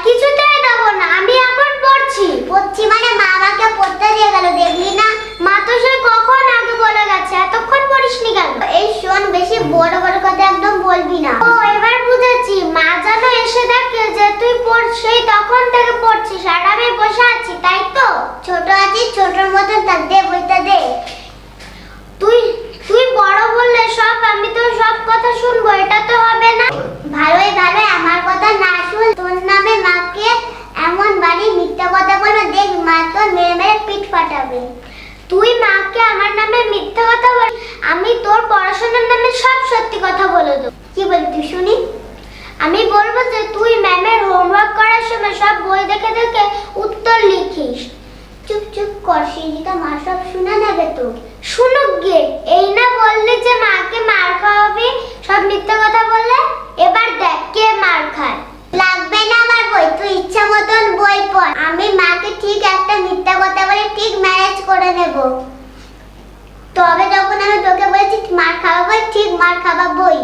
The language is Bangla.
কিছুতেই দেব না, আমি এখন পড়ছি মানে মা আমাকে পড়তে দিয়ে গেল, দেখলি না? মা তো সে কখন আগে বলে গেছে, এতক্ষণ পড়িসনি কেন? এই শোন, বেশি বড় বড় কথা একদম বলবি না। ও এবার বুঝেছি, মা যেন এসে দেখে যে তুই সেই তখন থেকে পড়ছিস আর আমি বসে আছি, তাই তো? ছোট আছিস, ছোটর মতন থাক, দে বইটা দে। তুই বড় বললে সব আমি তো সব কথা শুনবো, এটা তো হবে না। ভালোই আমার কথা না শুন, তোর নামে মাকে এমন বাড়ি মিথ্যা কথা বলবে, দেখ মা তো মেরে মেরে পিঠ ফাটাবে। তুই মাকে আমার নামে মিথ্যা কথা বল, আমি তোর পড়াশোনার নামে সব সত্যি কথা বলে দেব। কি বলবি তুই শুনি? আমি বলবো যে তুই ম্যামের হোমওয়ার্ক করার সময় সব বই দেখে দেখে উত্তর লিখিস। চুপ চুপ কর, সিঁড়িটা মা সব শুনে নেবে তো। শুনুক গে, এই না বললি যে মাকে মার খাওয়াবি সব মিথ্যা কথা বললে? এবার দেখ কে মার খায়। লাগবে না আমার বই, তুই ইচ্ছা মতন বই পড়, আমি মাকে ঠিক একটা মিথ্যা কথা বলে ঠিক ম্যানেজ করে নেব। তবে যখন আমি তোকে বলেছি মার খাওয়াবো, ঠিক মার খাওয়াবই।